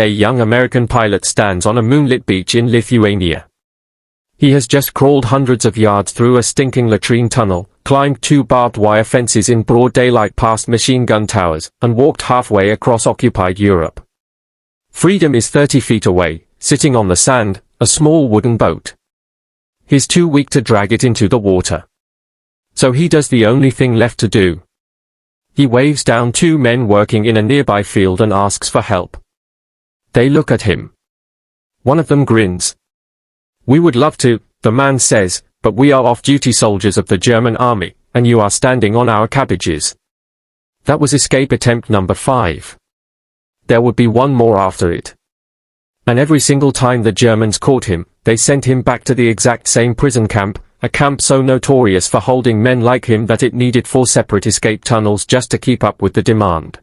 A young American pilot stands on a moonlit beach in Lithuania. He has just crawled hundreds of yards through a stinking latrine tunnel, climbed 2 barbed wire fences in broad daylight past machine gun towers, and walked halfway across occupied Europe. Freedom is 30 feet away, sitting on the sand, a small wooden boat. He's too weak to drag it into the water. So he does the only thing left to do. He waves down 2 men working in a nearby field and asks for help. They look at him. One of them grins. "We would love to," the man says, "but we are off-duty soldiers of the German army, and you are standing on our cabbages." That was escape attempt number 5. There would be one more after it. And every single time the Germans caught him, they sent him back to the exact same prison camp, a camp so notorious for holding men like him that it needed 4 separate escape tunnels just to keep up with the demand.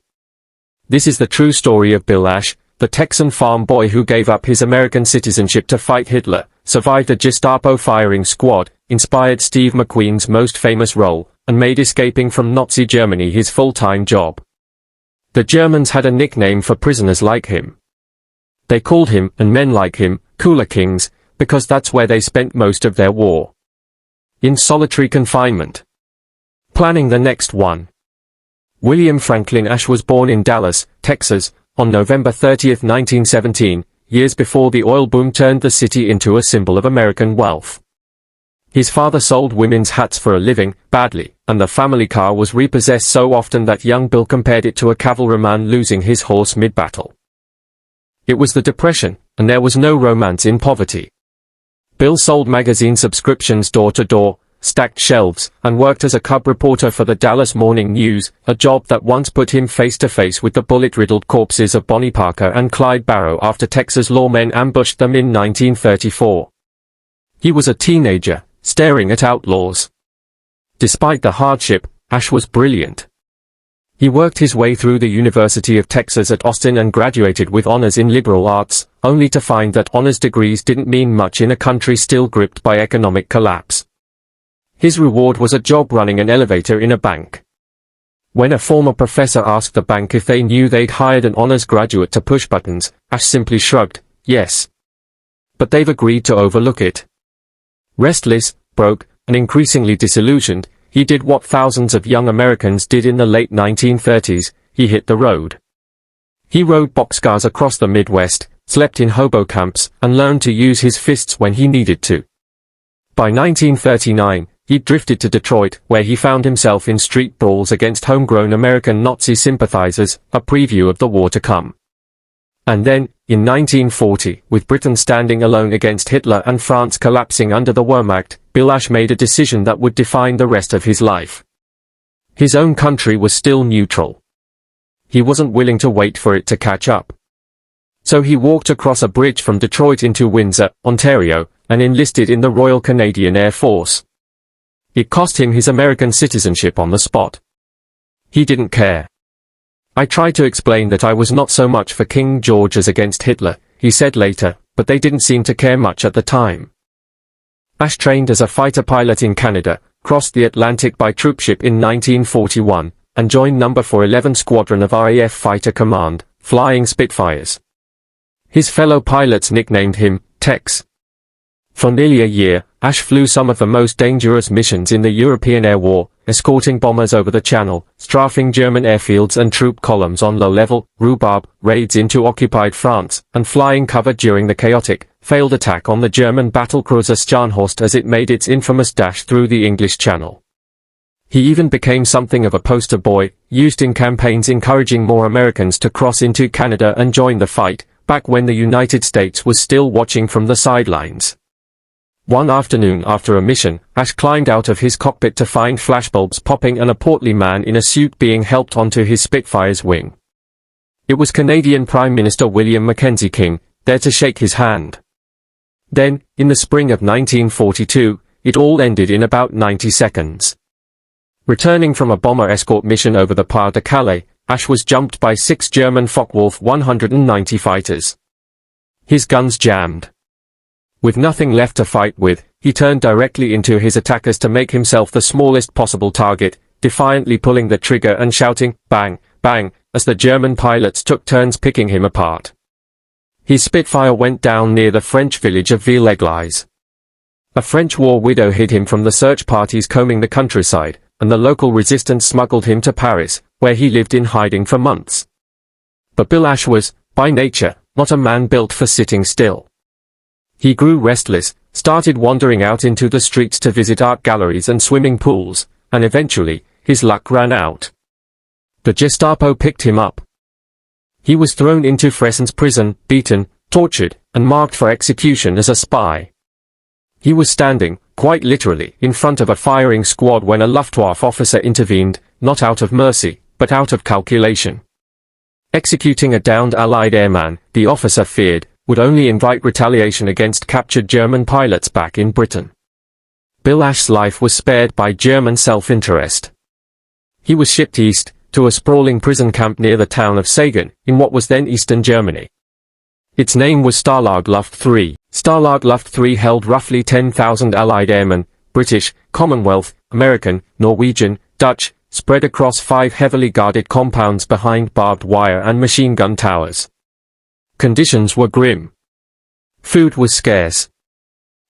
This is the true story of Bill Ash, the Texan farm boy who gave up his American citizenship to fight Hitler, survived a Gestapo firing squad, inspired Steve McQueen's most famous role, and made escaping from Nazi Germany his full-time job. The Germans had a nickname for prisoners like him. They called him, and men like him, Cooler Kings, because that's where they spent most of their war. In solitary confinement. Planning the next one. William Franklin Ash was born in Dallas, Texas, on November 30, 1917, years before the oil boom turned the city into a symbol of American wealth. His father sold women's hats for a living, badly, and the family car was repossessed so often that young Bill compared it to a cavalryman losing his horse mid-battle. It was the Depression, and there was no romance in poverty. Bill sold magazine subscriptions door to door, stacked shelves, and worked as a cub reporter for the Dallas Morning News, a job that once put him face to face with the bullet-riddled corpses of Bonnie Parker and Clyde Barrow after Texas lawmen ambushed them in 1934. He was a teenager, staring at outlaws. Despite the hardship, Ash was brilliant. He worked his way through the University of Texas at Austin and graduated with honors in liberal arts, only to find that honors degrees didn't mean much in a country still gripped by economic collapse. His reward was a job running an elevator in a bank. When a former professor asked the bank if they knew they'd hired an honors graduate to push buttons, Ash simply shrugged, "Yes. But they've agreed to overlook it." Restless, broke, and increasingly disillusioned, he did what thousands of young Americans did in the late 1930s, he hit the road. He rode boxcars across the Midwest, slept in hobo camps, and learned to use his fists when he needed to. By 1939, he drifted to Detroit, where he found himself in street brawls against homegrown American Nazi sympathizers, a preview of the war to come. And then, in 1940, with Britain standing alone against Hitler and France collapsing under the Wehrmacht, Bill Ash made a decision that would define the rest of his life. His own country was still neutral. He wasn't willing to wait for it to catch up. So he walked across a bridge from Detroit into Windsor, Ontario, and enlisted in the Royal Canadian Air Force. It cost him his American citizenship on the spot. He didn't care. "I tried to explain that I was not so much for King George as against Hitler," he said later, "but they didn't seem to care much at the time." Ash trained as a fighter pilot in Canada, crossed the Atlantic by troopship in 1941, and joined No. 411 Squadron of RAF Fighter Command, flying Spitfires. His fellow pilots nicknamed him Tex. For nearly a year, Ash flew some of the most dangerous missions in the European Air War, escorting bombers over the Channel, strafing German airfields and troop columns on low-level, rhubarb, raids into occupied France, and flying cover during the chaotic, failed attack on the German battlecruiser Scharnhorst as it made its infamous dash through the English Channel. He even became something of a poster boy, used in campaigns encouraging more Americans to cross into Canada and join the fight, back when the United States was still watching from the sidelines. One afternoon after a mission, Ash climbed out of his cockpit to find flashbulbs popping and a portly man in a suit being helped onto his Spitfire's wing. It was Canadian Prime Minister William Mackenzie King, there to shake his hand. Then, in the spring of 1942, it all ended in about 90 seconds. Returning from a bomber escort mission over the Pas de Calais, Ash was jumped by 6 German Focke-Wulf 190 fighters. His guns jammed. With nothing left to fight with, he turned directly into his attackers to make himself the smallest possible target, defiantly pulling the trigger and shouting, "Bang, bang," as the German pilots took turns picking him apart. His Spitfire went down near the French village of Ville-Église. A French war widow hid him from the search parties combing the countryside, and the local resistance smuggled him to Paris, where he lived in hiding for months. But Bill Ash was, by nature, not a man built for sitting still. He grew restless, started wandering out into the streets to visit art galleries and swimming pools, and eventually, his luck ran out. The Gestapo picked him up. He was thrown into Fressens prison, beaten, tortured, and marked for execution as a spy. He was standing, quite literally, in front of a firing squad when a Luftwaffe officer intervened, not out of mercy, but out of calculation. Executing a downed Allied airman, the officer feared, would only invite retaliation against captured German pilots back in Britain. Bill Ash's life was spared by German self-interest. He was shipped east, to a sprawling prison camp near the town of Sagan, in what was then eastern Germany. Its name was Stalag Luft III. Stalag Luft III held roughly 10,000 Allied airmen, British, Commonwealth, American, Norwegian, Dutch, spread across 5 heavily guarded compounds behind barbed wire and machine gun towers. Conditions were grim. Food was scarce.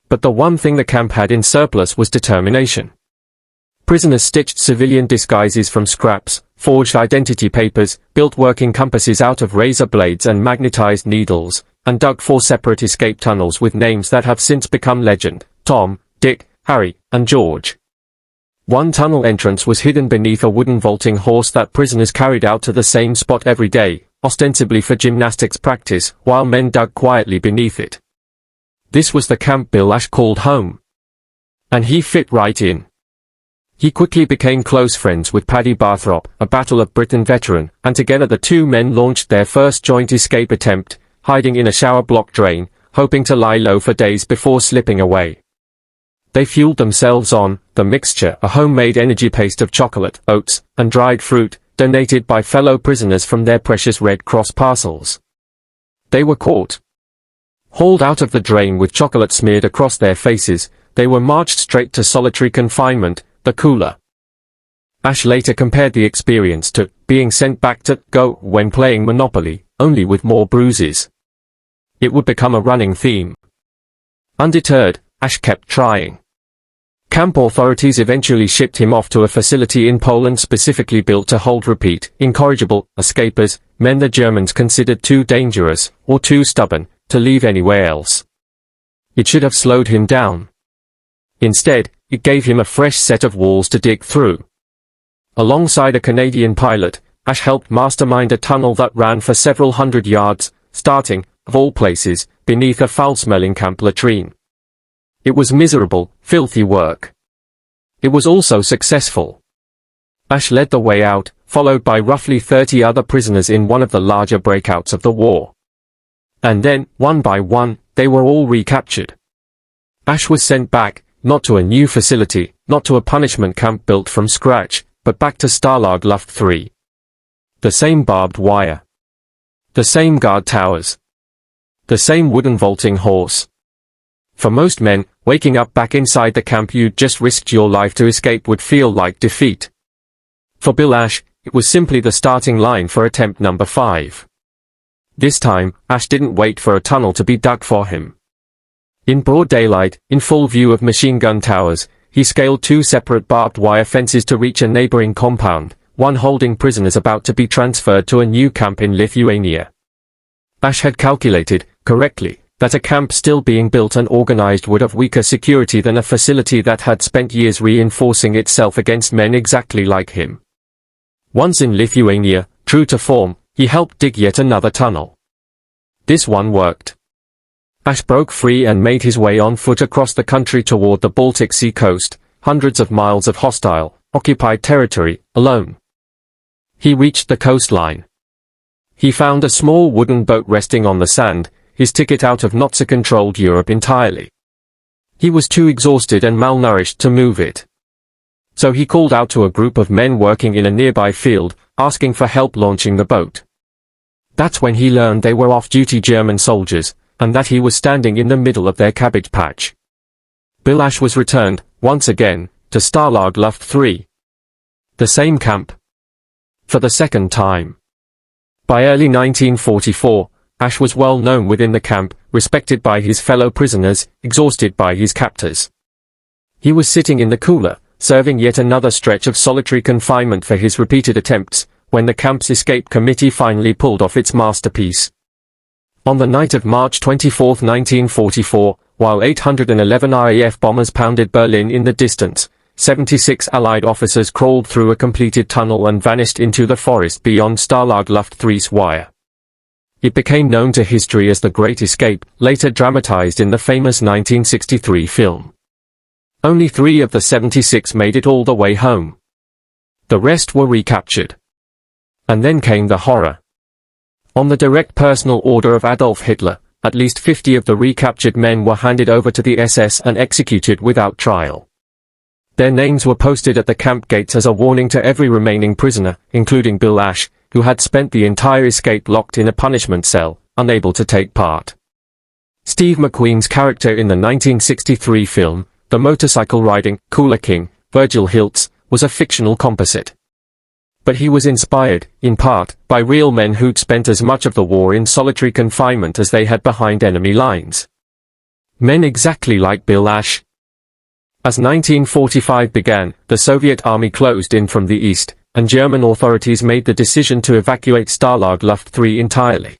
But the one thing the camp had in surplus was determination. Prisoners stitched civilian disguises from scraps, forged identity papers, built working compasses out of razor blades and magnetized needles, and dug 4 separate escape tunnels with names that have since become legend: Tom, Dick, Harry, and George. One tunnel entrance was hidden beneath a wooden vaulting horse that prisoners carried out to the same spot every day, ostensibly for gymnastics practice, while men dug quietly beneath it. This was the camp Bill Ash called home. And he fit right in. He quickly became close friends with Paddy Barthrop, a Battle of Britain veteran, and together the two men launched their first joint escape attempt, hiding in a shower block drain, hoping to lie low for days before slipping away. They fueled themselves on the mixture, a homemade energy paste of chocolate, oats, and dried fruit, donated by fellow prisoners from their precious Red Cross parcels. They were caught. Hauled out of the drain with chocolate smeared across their faces, they were marched straight to solitary confinement, the cooler. Ash later compared the experience to being sent back to go when playing Monopoly, only with more bruises. It would become a running theme. Undeterred, Ash kept trying. Camp authorities eventually shipped him off to a facility in Poland specifically built to hold incorrigible escapers, men the Germans considered too dangerous, or too stubborn, to leave anywhere else. It should have slowed him down. Instead, it gave him a fresh set of walls to dig through. Alongside a Canadian pilot, Ash helped mastermind a tunnel that ran for several hundred yards, starting, of all places, beneath a foul-smelling camp latrine. It was miserable, filthy work. It was also successful. Ash led the way out, followed by roughly 30 other prisoners in one of the larger breakouts of the war. And then, one by one, they were all recaptured. Ash was sent back, not to a new facility, not to a punishment camp built from scratch, but back to Stalag Luft III. The same barbed wire. The same guard towers. The same wooden vaulting horse. For most men, waking up back inside the camp you'd just risked your life to escape would feel like defeat. For Bill Ash, it was simply the starting line for attempt number 5. This time, Ash didn't wait for a tunnel to be dug for him. In broad daylight, in full view of machine gun towers, he scaled 2 separate barbed wire fences to reach a neighboring compound, one holding prisoners about to be transferred to a new camp in Lithuania. Ash had calculated, correctly, that a camp still being built and organized would have weaker security than a facility that had spent years reinforcing itself against men exactly like him. Once in Lithuania, true to form, he helped dig yet another tunnel. This one worked. Ash broke free and made his way on foot across the country toward the Baltic Sea coast, hundreds of miles of hostile, occupied territory, alone. He reached the coastline. He found a small wooden boat resting on the sand, his ticket out of Nazi-controlled Europe entirely. He was too exhausted and malnourished to move it. So he called out to a group of men working in a nearby field, asking for help launching the boat. That's when he learned they were off-duty German soldiers, and that he was standing in the middle of their cabbage patch. Bill Ash was returned, once again, to Stalag Luft III. The same camp. For the second time. By early 1944, Ash was well known within the camp, respected by his fellow prisoners, exhausted by his captors. He was sitting in the cooler, serving yet another stretch of solitary confinement for his repeated attempts, when the camp's escape committee finally pulled off its masterpiece. On the night of March 24, 1944, while 811 RAF bombers pounded Berlin in the distance, 76 Allied officers crawled through a completed tunnel and vanished into the forest beyond Stalag Luft 3's wire. It became known to history as the Great Escape, later dramatized in the famous 1963 film. Only 3 of the 76 made it all the way home. The rest were recaptured. And then came the horror. On the direct personal order of Adolf Hitler, at least 50 of the recaptured men were handed over to the SS and executed without trial. Their names were posted at the camp gates as a warning to every remaining prisoner, including Bill Ash, who had spent the entire escape locked in a punishment cell, unable to take part. Steve McQueen's character in the 1963 film, the motorcycle-riding, Cooler King, Virgil Hiltz, was a fictional composite. But he was inspired, in part, by real men who'd spent as much of the war in solitary confinement as they had behind enemy lines. Men exactly like Bill Ash. As 1945 began, the Soviet army closed in from the east, and German authorities made the decision to evacuate Stalag Luft 3 entirely.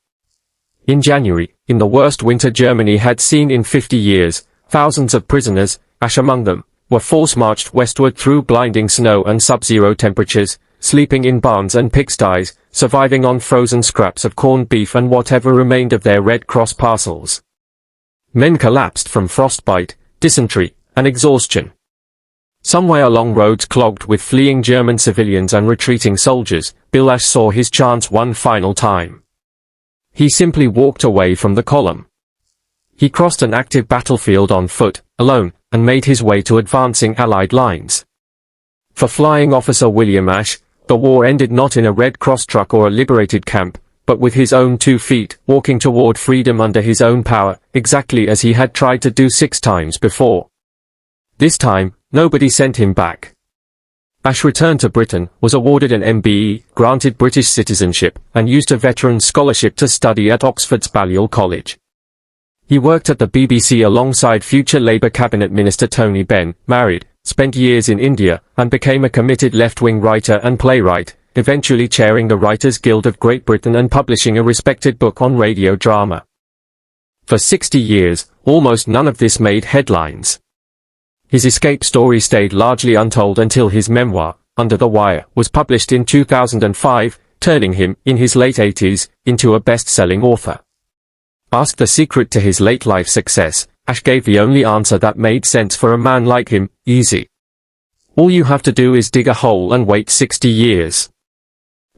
In January, in the worst winter Germany had seen in 50 years, thousands of prisoners, Ash among them, were force-marched westward through blinding snow and sub-zero temperatures, sleeping in barns and pigsties, surviving on frozen scraps of corned beef and whatever remained of their Red Cross parcels. Men collapsed from frostbite, dysentery, and exhaustion. Somewhere along roads clogged with fleeing German civilians and retreating soldiers, Bill Ash saw his chance one final time. He simply walked away from the column. He crossed an active battlefield on foot, alone, and made his way to advancing Allied lines. For Flying Officer William Ash, the war ended not in a Red Cross truck or a liberated camp, but with his own 2 feet, walking toward freedom under his own power, exactly as he had tried to do 6 times before. This time, nobody sent him back. Ash returned to Britain, was awarded an MBE, granted British citizenship, and used a veteran's scholarship to study at Oxford's Balliol College. He worked at the BBC alongside future Labour cabinet minister Tony Benn, married, spent years in India, and became a committed left-wing writer and playwright, eventually chairing the Writers' Guild of Great Britain and publishing a respected book on radio drama. For 60 years, almost none of this made headlines. His escape story stayed largely untold until his memoir, Under the Wire, was published in 2005, turning him, in his late 80s, into a best-selling author. Asked the secret to his late-life success, Ash gave the only answer that made sense for a man like him: easy. All you have to do is dig a hole and wait 60 years.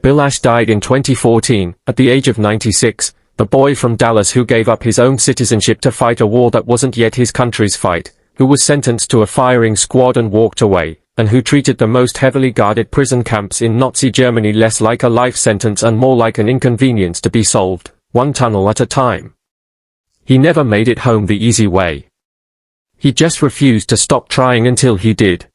Bill Ash died in 2014, at the age of 96, the boy from Dallas who gave up his own citizenship to fight a war that wasn't yet his country's fight, who was sentenced to a firing squad and walked away, and who treated the most heavily guarded prison camps in Nazi Germany less like a life sentence and more like an inconvenience to be solved, one tunnel at a time. He never made it home the easy way. He just refused to stop trying until he did.